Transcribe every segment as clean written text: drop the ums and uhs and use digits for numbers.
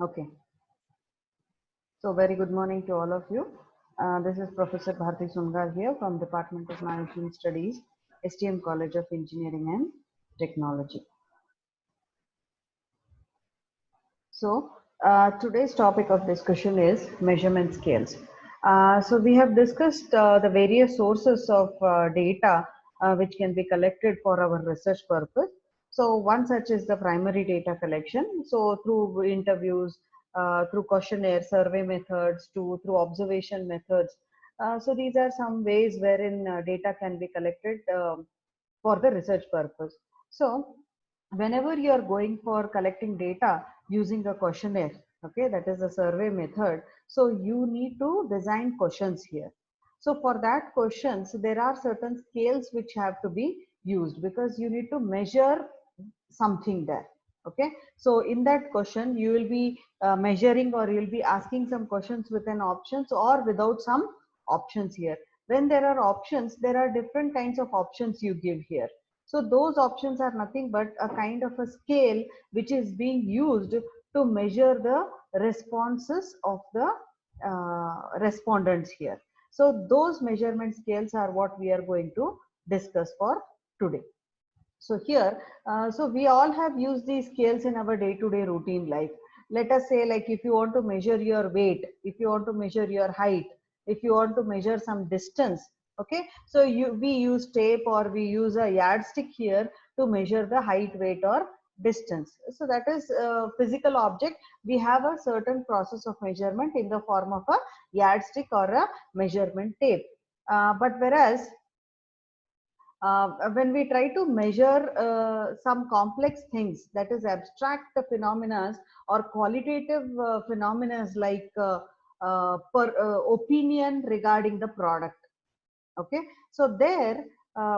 Okay, so very good morning to all of you. This is Professor Bharti Sungar here from Department of Management Studies, STM College of Engineering and Technology. So today's topic of discussion is measurement scales. So we have discussed the various sources of data which can be collected for our research purpose. So one such is the primary data collection. So through interviews, through questionnaire, survey methods, through observation methods. So these are some ways wherein data can be collected for the research purpose. So whenever you are going for collecting data using a questionnaire, okay, that is a survey method, so you need to design questions here. So for that questions, there are certain scales which have to be used because you need to measure something there. Okay, so in that question you will be measuring, or you'll be asking some questions with an options or without some options here. When there are options, there are different kinds of options you give here. So those options are nothing but a kind of a scale which is being used to measure the responses of the respondents here. So those measurement scales are what we are going to discuss for today. So here, so we all have used these scales in our day-to-day routine life. Let us say, like if you want to measure your weight, if you want to measure your height, if you want to measure some distance, okay, so we use tape or we use a yardstick here to measure the height, weight, or distance. So that is a physical object. We have a certain process of measurement in the form of a yardstick or a measurement tape. But whereas when we try to measure some complex things, that is abstract phenomena or qualitative phenomena like opinion regarding the product. Okay, so there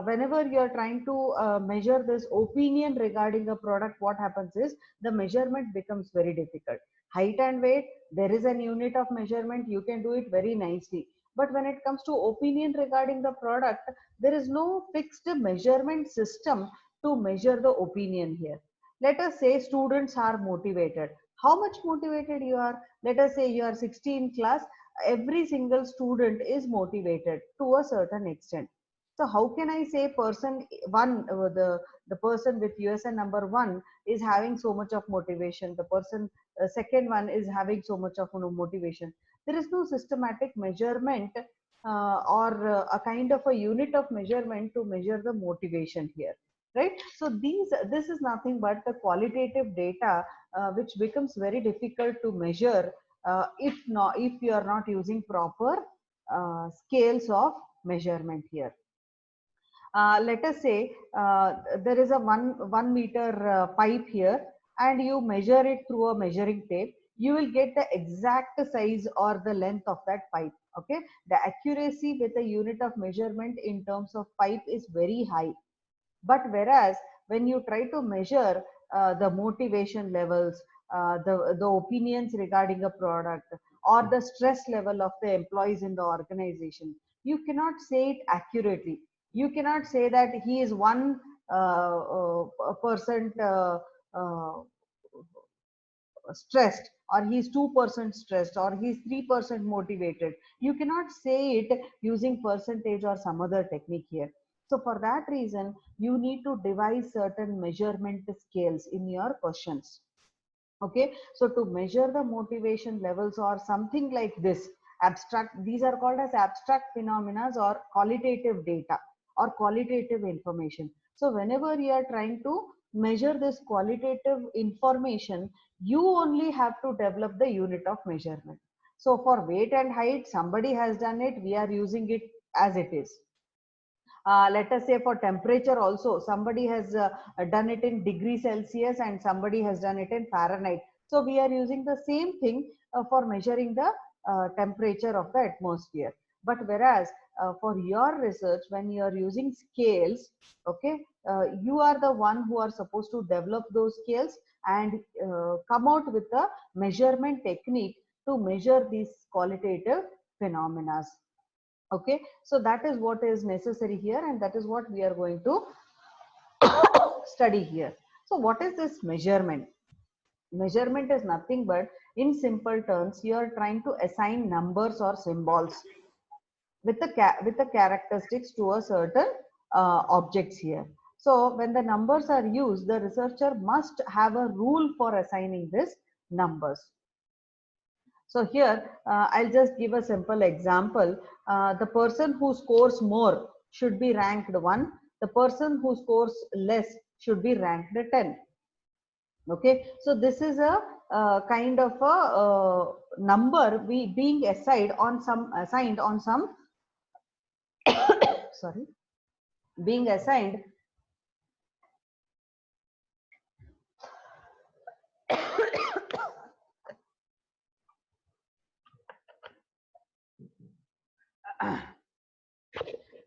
whenever you are trying to measure this opinion regarding a product, what happens is the measurement becomes very difficult. Height and weight, there is an unit of measurement, you can do it very nicely. But when it comes to opinion regarding the product, there is no fixed measurement system to measure the opinion here. Let us say students are motivated. How much motivated you are? Let us say you are 16 class. Every single student is motivated to a certain extent. So how can I say person one, the person with USN number one is having so much of motivation, the person second one is having so much of motivation? There is no systematic measurement or a kind of a unit of measurement to measure the motivation here, right? So this is nothing but the qualitative data which becomes very difficult to measure if you are not using proper scales of measurement here. Let us say there is a 1 meter pipe here, and you measure it through a measuring tape. You will get the exact size or the length of that pipe. Okay, the accuracy with a unit of measurement in terms of pipe is very high. But whereas when you try to measure the motivation levels, the opinions regarding a product, or the stress level of the employees in the organization, you cannot say it accurately. You cannot say that he is 1% stressed, or he's 2% stressed, or he's 3% motivated. You cannot say it using percentage or some other technique here. So for that reason, you need to devise certain measurement scales in your questions. Okay, so to measure the motivation levels or something like this, abstract, these are called as abstract phenomena or qualitative data or qualitative information. So whenever you are trying to measure this qualitative information, you only have to develop the unit of measurement. So for weight and height, somebody has done it, we are using it as it is. Let us say for temperature also, somebody has done it in degree Celsius and somebody has done it in Fahrenheit. So we are using the same thing for measuring the temperature of the atmosphere. But whereas for your research, when you are using scales, okay, you are the one who are supposed to develop those scales and come out with a measurement technique to measure these qualitative phenomena. Okay, so that is what is necessary here, and that is what we are going to study here. So what is this measurement? Measurement is nothing but, in simple terms, you are trying to assign numbers or symbols with the characteristics to a certain objects here. So when the numbers are used, the researcher must have a rule for assigning these numbers. So here I'll just give a simple example. The person who scores more should be ranked 1. The person who scores less should be ranked 10. Okay, so this is a kind of a number being assigned on some sorry, being assigned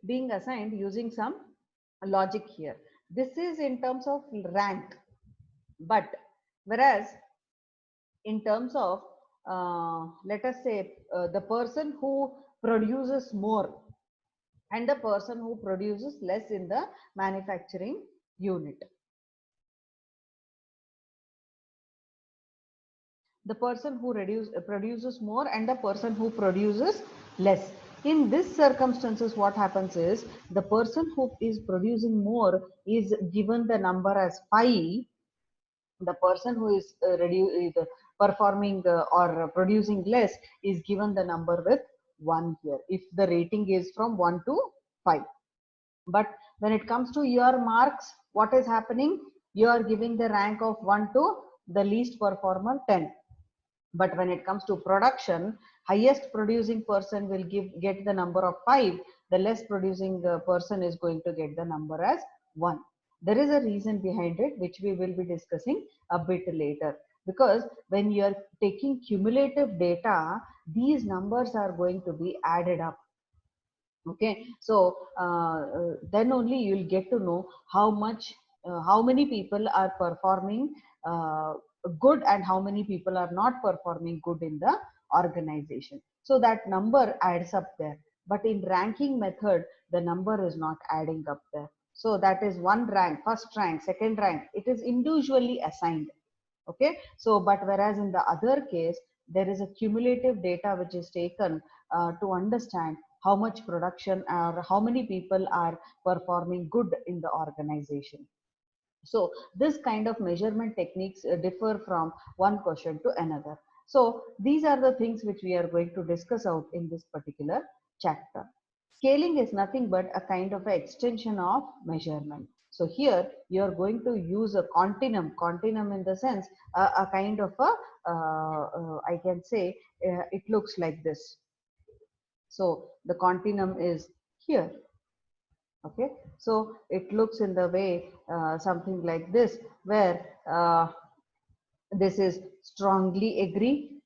being assigned using some logic here. This is in terms of rank, but whereas in terms of let us say the person who produces more and the person who produces less in the manufacturing unit. The person who produces more and the person who produces less. In this circumstances, what happens is the person who is producing more is given the number as 5. The person who is performing or producing less is given the number with 1 here, if the rating is from 1 to 5. But when it comes to your marks, what is happening? You are giving the rank of 1 to the least performer 10. But when it comes to production, highest producing person will get the number of 5. The less producing person is going to get the number as 1. There is a reason behind it, which we will be discussing a bit later. Because when you are taking cumulative data, these numbers are going to be added up. Okay, so then only you'll get to know how many people are performing good and how many people are not performing good in the organization. So that number adds up there, but in ranking method the number is not adding up there. So that is one rank, first rank, second rank, it is individually assigned. Okay, so but whereas in the other case there is a cumulative data which is taken to understand how much production or how many people are performing good in the organization. So this kind of measurement techniques differ from one question to another. So these are the things which we are going to discuss out in this particular chapter. Scaling is nothing but a kind of an extension of measurement. So here you are going to use a continuum in the sense a kind of a I can say it looks like this. So the continuum is here. Okay, so it looks in the way something like this, where this is strongly agree,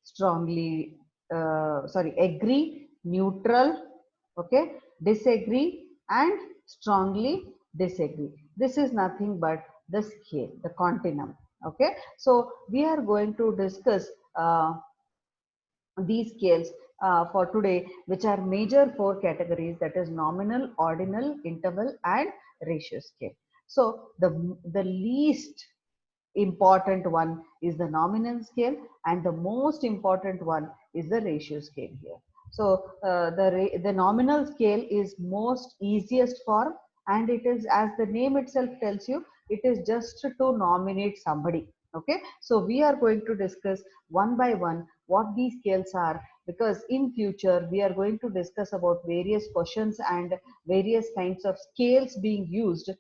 agree, neutral, okay, disagree, and strongly disagree. This is nothing but the scale, the continuum. Okay, so we are going to discuss these scales for today, which are major 4 categories, that is nominal, ordinal, interval, and ratio scale. So the least important one is the nominal scale, and the most important one is the ratio scale here. So the nominal scale is most easiest form, and it is, as the name itself tells you, it is just to nominate somebody. Okay, so we are going to discuss one by one what these scales are, because in future we are going to discuss about various questions and various kinds of scales being used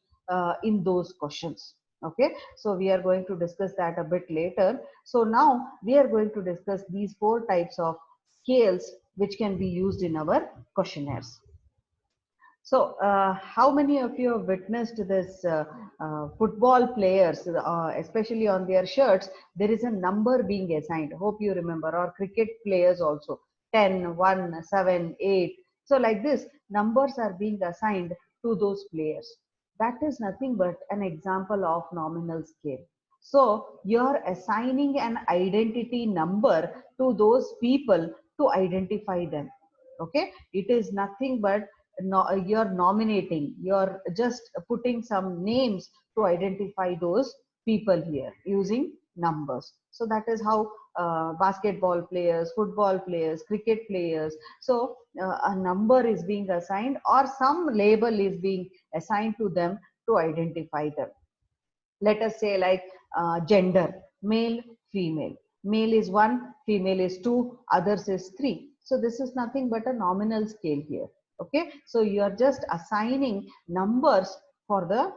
in those questions. Okay, so we are going to discuss that a bit later. So now we are going to discuss these 4 types of scales which can be used in our questionnaires. So how many of you have witnessed this football players, especially on their shirts, there is a number being assigned. Hope you remember. Or cricket players also, 10, 1, 7, 8. So like this, numbers are being assigned to those players. That is nothing but an example of nominal scale. So you're assigning an identity number to those people to identify them. Okay, it is nothing but no, you're nominating, you're just putting some names to identify those people here using numbers. So that is how basketball players, football players, cricket players. So a number is being assigned or some label is being assigned to them to identify them. Let us say like gender, male, female. Male is 1, female is 2, others is 3. So this is nothing but a nominal scale here. Okay, so you are just assigning numbers for the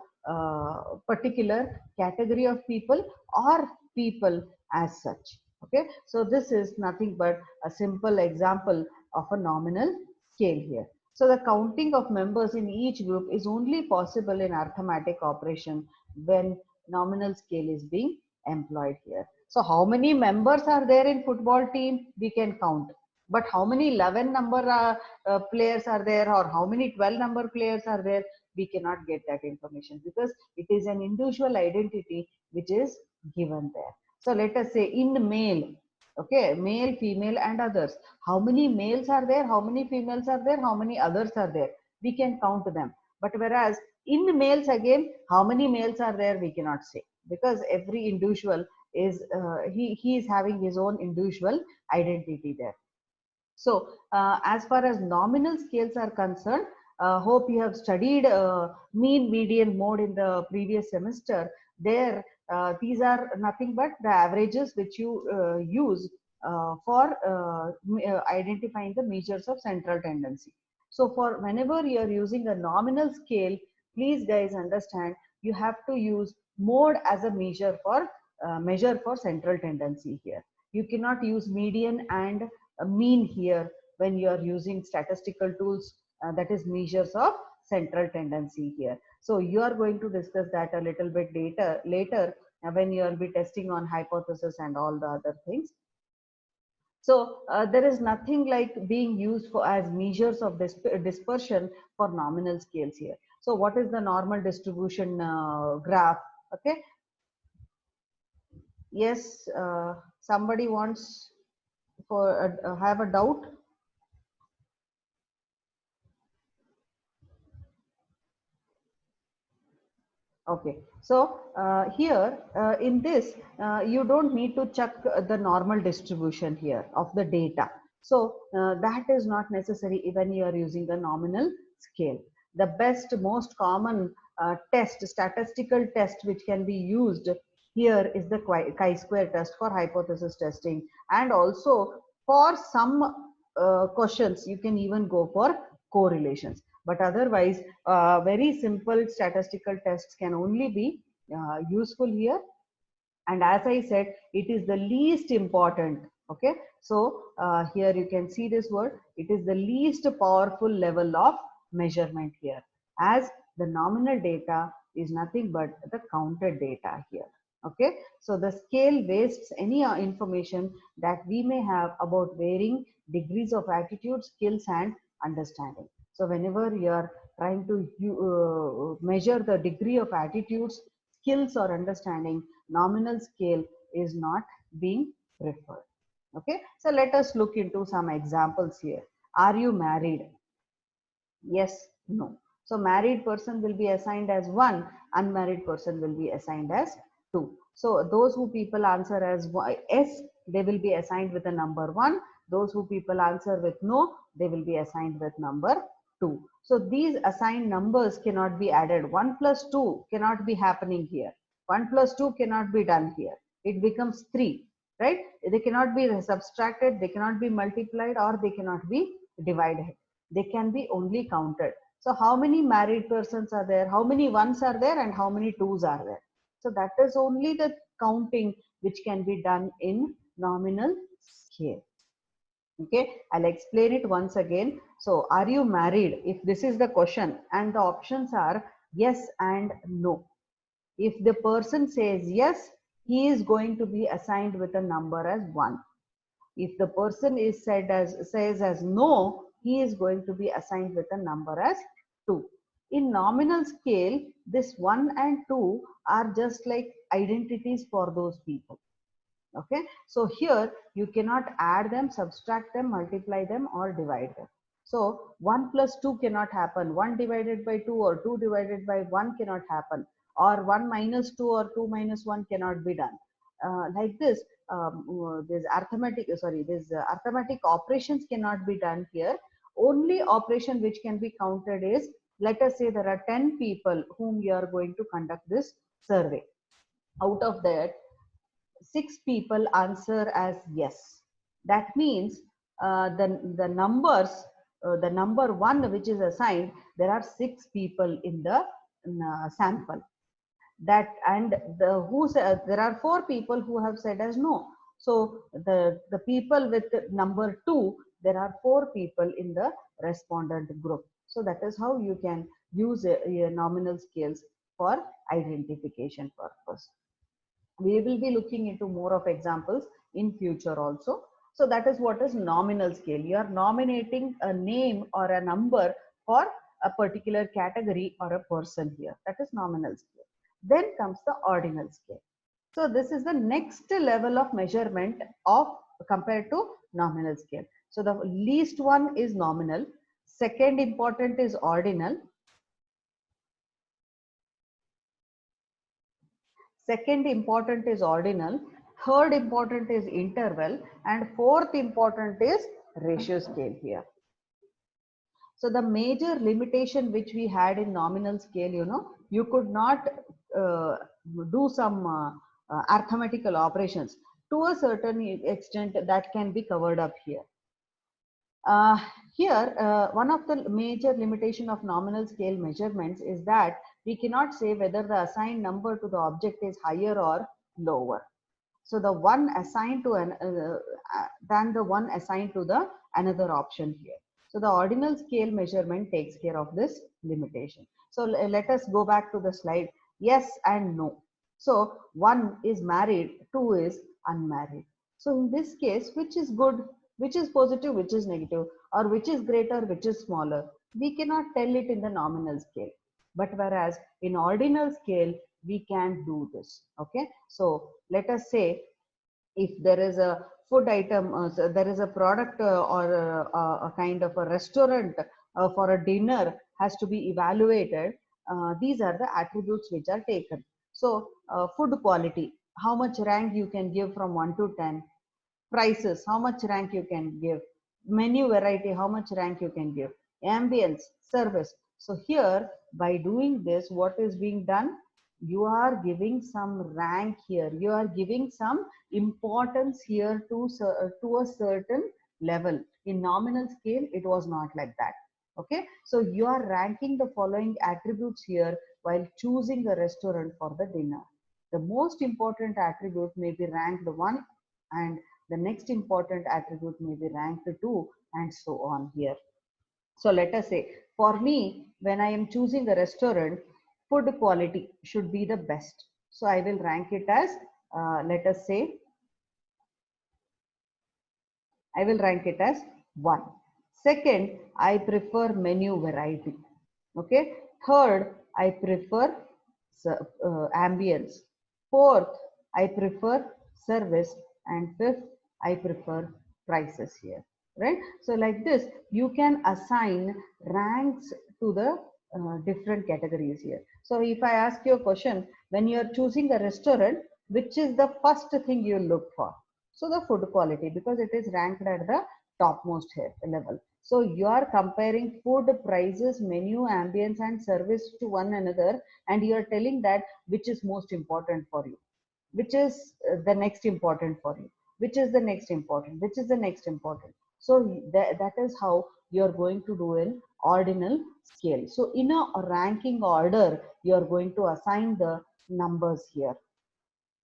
particular category of people or people as such. Okay, so this is nothing but a simple example of a nominal scale here. So the counting of members in each group is only possible in arithmetic operation when nominal scale is being employed here. So how many members are there in football team? We can count. But how many 11 number players are there or how many 12 number players are there? We cannot get that information because it is an individual identity which is given there. So let us say in male, okay, male, female and others. How many males are there? How many females are there? How many others are there? We can count them. But whereas in males again, how many males are there? We cannot say because every individual is he is having his own individual identity there. So as far as nominal scales are concerned, hope you have studied mean, median, mode in the previous semester. There, these are nothing but the averages which you use for identifying the measures of central tendency. So for whenever you are using a nominal scale, please guys understand you have to use mode as a measure for central tendency here. You cannot use median and mean here when you are using statistical tools, that is measures of central tendency here. So you are going to discuss that a little bit later when you will be testing on hypothesis and all the other things. So there is nothing like being used for as measures of dispersion for nominal scales here. So what is the normal distribution graph? Okay. Yes, somebody wants for have a doubt. Okay, so here in this, you don't need to check the normal distribution here of the data. So that is not necessary when you are using the nominal scale. The best, most common statistical test which can be used here is the chi-square test for hypothesis testing. And also for some questions, you can even go for correlations. But otherwise, very simple statistical tests can only be useful here. And as I said, it is the least important. Okay, so here you can see this word. It is the least powerful level of measurement here, as the nominal data is nothing but the counted data here. Okay, so the scale wastes any information that we may have about varying degrees of attitude, skills, and understanding. So whenever you are trying to measure the degree of attitudes, skills, or understanding, nominal scale is not being preferred. Okay, so let us look into some examples here. Are you married? Yes, no. So married person will be assigned as 1, unmarried person will be assigned as 2. So those who people answer as yes, they will be assigned with the number 1. Those who people answer with no, they will be assigned with number 2. So these assigned numbers cannot be added. 1 plus 2 cannot be happening here. 1 plus 2 cannot be done here. It becomes 3, right? They cannot be subtracted, they cannot be multiplied, or they cannot be divided. They can be only counted. So how many married persons are there? How many ones are there and how many twos are there? So that is only the counting which can be done in nominal scale. Okay, I'll explain it once again. So are you married? If this is the question and the options are yes and no. If the person says yes, he is going to be assigned with a number as 1. If the person is says as no, he is going to be assigned with a number as 2. In nominal scale, this 1 and 2 are just like identities for those people. Okay, so here you cannot add them, subtract them, multiply them, or divide them. So 1 plus 2 cannot happen. 1 divided by 2 or 2 divided by 1 cannot happen. Or 1 minus 2 or 2 minus 1 cannot be done. like this, this arithmetic operations cannot be done here. Only operation which can be counted is, let us say there are 10 people whom you are going to conduct this survey. Out of that, 6 people answer as yes. That means the numbers, the number 1 which is assigned, there are 6 people in the sample. That, and there are 4 people who have said as no. So the people with number 2, there are 4 people in the respondent group. So that is how you can use a nominal scales for identification purpose. We will be looking into more of examples in future also. So that is what is nominal scale. You are nominating a name or a number for a particular category or a person here. That is nominal scale. Then comes the ordinal scale. So this is the next level of measurement of compared to nominal scale. So the least one is nominal. Second important is ordinal. Second important is ordinal, third important is interval, and fourth important is ratio scale here. So the major limitation which we had in nominal scale, you could not do some arithmetical operations. To a certain extent, that can be covered up here. One of the major limitation of nominal scale measurements is that we cannot say whether the assigned number to the object is higher or lower. So the one assigned to than the one assigned to the another option here. So the ordinal scale measurement takes care of this limitation. So let us go back to the slide. Yes and no. So 1 is married, 2 is unmarried. So in this case, which is good, which is positive, which is negative, or which is greater, which is smaller, we cannot tell it in the nominal scale. But whereas in ordinal scale, we can do this. Okay. So let us say if there is a food item, so there is a product or a kind of a restaurant for a dinner has to be evaluated. These are the attributes which are taken. So food quality, how much rank you can give from 1 to 10. Prices, how much rank you can give. Menu variety, how much rank you can give. Ambience, service. So here, by doing this, what is being done? You are giving some rank here. You are giving some importance here to a certain level. In nominal scale, it was not like that. Okay, so you are ranking the following attributes here while choosing a restaurant for the dinner. The most important attribute may be ranked 1, and the next important attribute may be ranked 2, and so on here. So let us say, for me, when I am choosing a restaurant, food quality should be the best. So I will rank it as, let us say, I will rank it as 1. Second, I prefer menu variety. Okay. Third, I prefer ambience. Fourth, I prefer service. And fifth, I prefer prices here. Right. So like this, you can assign ranks to the different categories here. So if I ask you a question, when you are choosing a restaurant, which is the first thing you look for? So the food quality, because it is ranked at the topmost level. So you are comparing food prices, menu, ambience, and service to one another, and you are telling that which is most important for you, which is the next important for you, which is the next important, which is the next important. So that is how you are going to do an ordinal scale. So in a ranking order, you are going to assign the numbers here.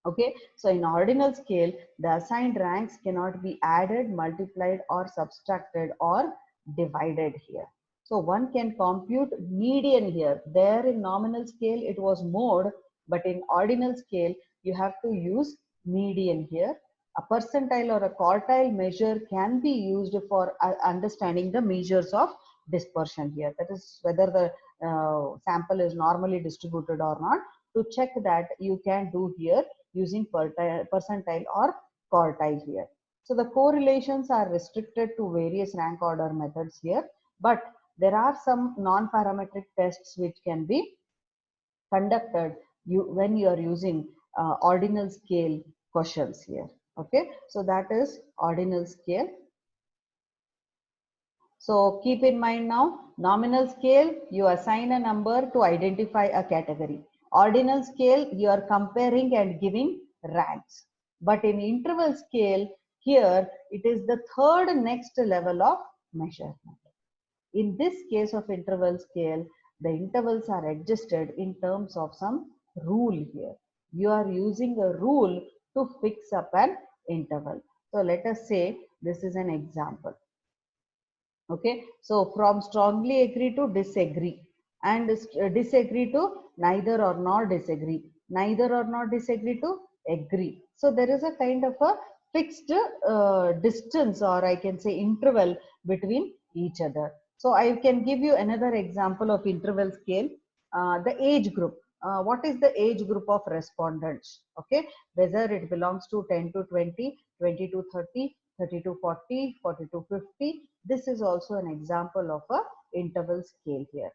Okay, so in ordinal scale, the assigned ranks cannot be added, multiplied, or subtracted or divided here. So one can compute median here. There in nominal scale, it was mode, but in ordinal scale, you have to use median here. A percentile or a quartile measure can be used for understanding the measures of dispersion here. That is whether the sample is normally distributed or not. To check that, you can do here using percentile or quartile here. So the correlations are restricted to various rank order methods here, but there are some non-parametric tests which can be conducted when you are using ordinal scale questions here. Okay, so that is ordinal scale. So keep in mind now, nominal scale, you assign a number to identify a category. Ordinal scale, you are comparing and giving ranks. But in interval scale, here it is the third next level of measurement. In this case of interval scale, the intervals are adjusted in terms of some rule here. You are using a rule to fix up an interval. So let us say this is an example. Okay, so from strongly agree to disagree, and disagree to neither or not disagree, neither or not disagree to agree. So there is a kind of a fixed distance, or I can say interval between each other. So I can give you another example of interval scale. The age group. What is the age group of respondents? Okay, whether it belongs to 10 to 20, 20 to 30, 30 to 40, 40 to 50. This is also an example of a interval scale here.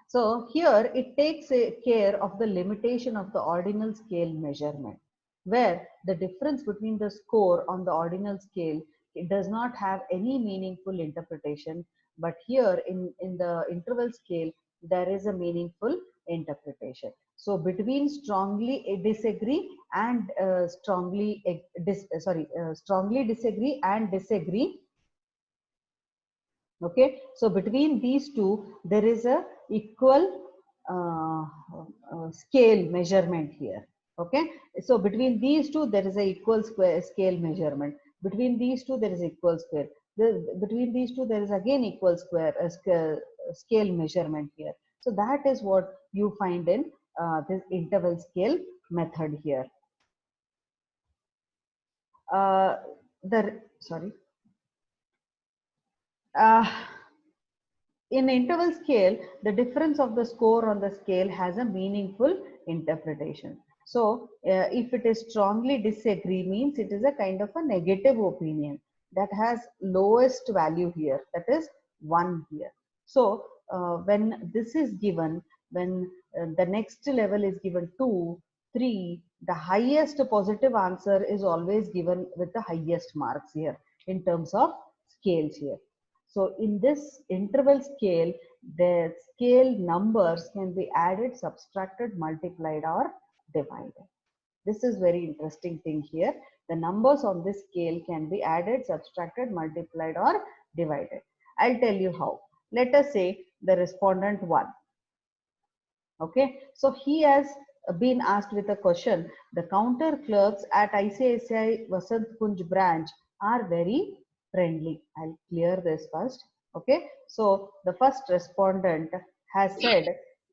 So here it takes care of the limitation of the ordinal scale measurement, where the difference between the score on the ordinal scale, it does not have any meaningful interpretation, but here in the interval scale there is a meaningful interpretation. So between strongly disagree and strongly disagree and disagree. Okay, so between these two there is a equal scale measurement here. Okay, so between these two there is a equal scale measurement. Between these two there is equal square. Between these two there is again equal scale measurement here. So that is what you find in this interval scale method here. In interval scale, the difference of the score on the scale has a meaningful interpretation. So, if it is strongly disagree, means it is a kind of a negative opinion that has lowest value here, that is 1 here. So, when this is given, when the next level is given 2, 3, the highest positive answer is always given with the highest marks here in terms of scales here. So in this interval scale, the scale numbers can be added, subtracted, multiplied, or divided. This is very interesting thing here. The numbers on this scale can be added, subtracted, multiplied, or divided. I'll tell you how. Let us say the respondent 1. Okay, so he has been asked with a question. The counter clerks at ICICI Vasant Kunj branch are very friendly. I'll clear this first. Okay, so the first respondent has said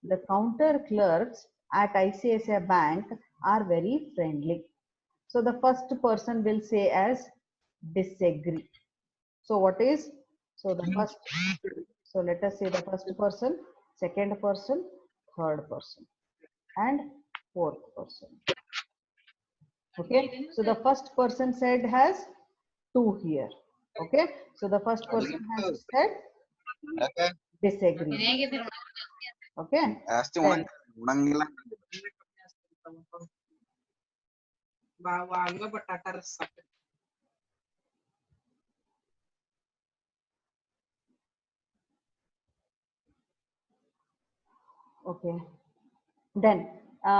the counter clerks at ICICI Bank are very friendly. So the first person will say as disagree. So what is, so the first, so let us say the first person, second person, third person, and fourth person. Okay, so the first person said has 2 here. Okay, so the first person has said disagree. Okay, then, okay, then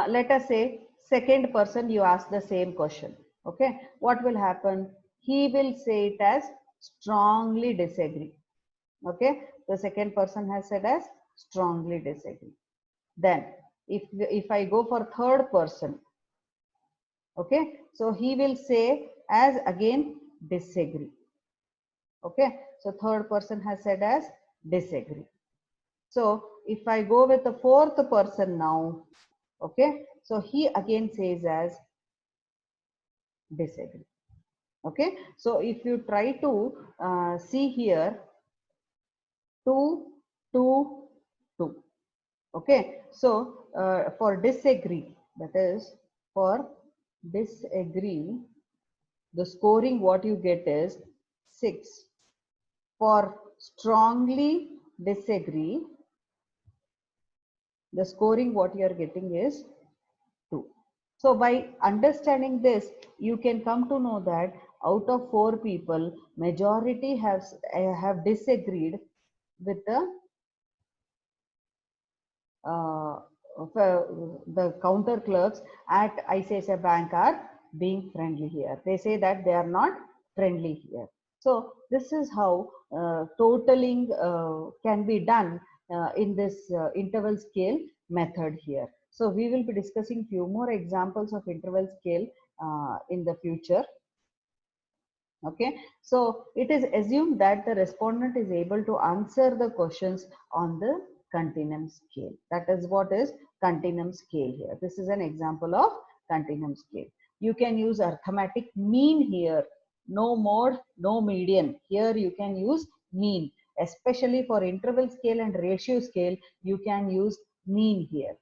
let us say second person you ask the same question. Okay, what will happen? He will say it as strongly disagree. Okay, the second person has said as strongly disagree. Then if I go for third person, okay, so he will say as again disagree. Okay, so third person has said as disagree. So if I go with the fourth person now, okay, so he again says as disagree. Okay, so if you try to see here, 2, 2, 2. Okay, so for disagree, that is for disagree, the scoring what you get is 6. For strongly disagree, the scoring what you are getting is 2. So by understanding this, you can come to know that out of 4 people, majority have disagreed with uh, the counter clerks at ICICI Bank are being friendly here. They say that they are not friendly here. So this is how totaling can be done in this interval scale method here. So we will be discussing few more examples of interval scale in the future. Okay, so it is assumed that the respondent is able to answer the questions on the continuum scale. That is what is continuum scale here. This is an example of continuum scale. You can use arithmetic mean here. No mode, no median. Here you can use mean. Especially for interval scale and ratio scale, you can use mean here.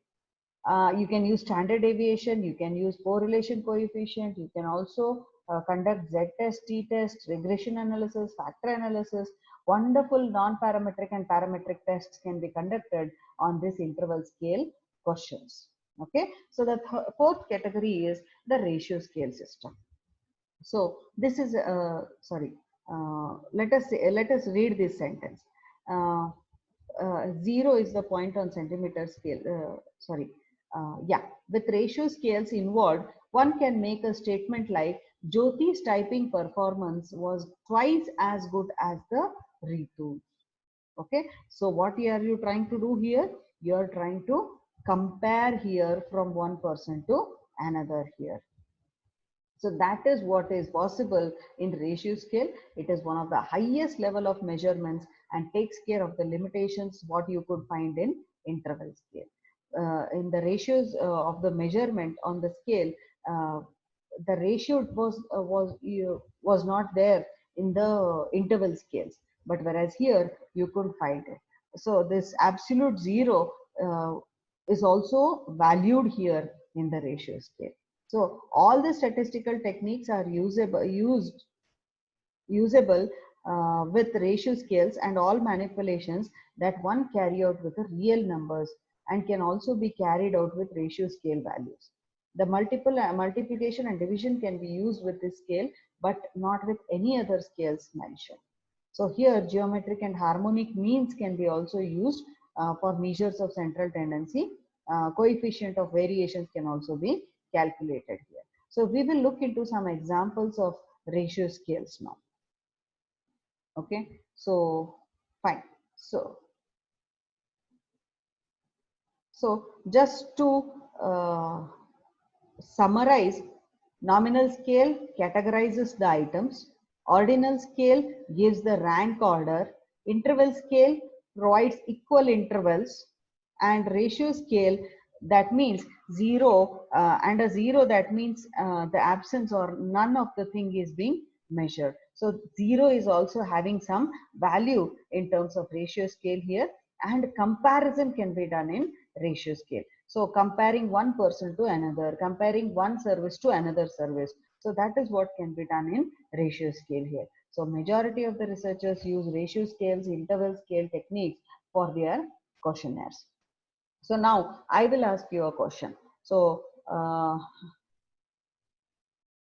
You can use standard deviation, you can use correlation coefficient, you can also conduct z-test, t-test, regression analysis, factor analysis. Wonderful non-parametric and parametric tests can be conducted on this interval scale questions. Okay, so the fourth category is the ratio scale system. So this is let us read this sentence. Uh, 0 is the point on centimeter scale. Yeah, with ratio scales involved, one can make a statement like Jyoti's typing performance was twice as good as the Ritu. Okay, so what are you trying to do here? You are trying to compare here from one person to another here. So that is what is possible in ratio scale. It is one of the highest level of measurements and takes care of the limitations what you could find in interval scale. In the ratios of the measurement on the scale, the ratio was not there in the interval scales, but whereas here you could find it. So this absolute zero is also valued here in the ratio scale. So all the statistical techniques are usable with ratio scales, and all manipulations that one carry out with the real numbers and can also be carried out with ratio scale values. The multiplication and division can be used with this scale, but not with any other scales mentioned. So here geometric and harmonic means can be also used for measures of central tendency. Coefficient of variations can also be calculated here. So we will look into some examples of ratio scales now. Okay, so fine. So just to summarize, nominal scale categorizes the items, ordinal scale gives the rank order, interval scale provides equal intervals, and ratio scale, that means zero and a zero, that means the absence or none of the thing is being measured. So zero is also having some value in terms of ratio scale here, and comparison can be done in ratio scale. So comparing one person to another, comparing one service to another service. So that is what can be done in ratio scale here. So majority of the researchers use ratio scales, interval scale techniques for their questionnaires. So now I will ask you a question. So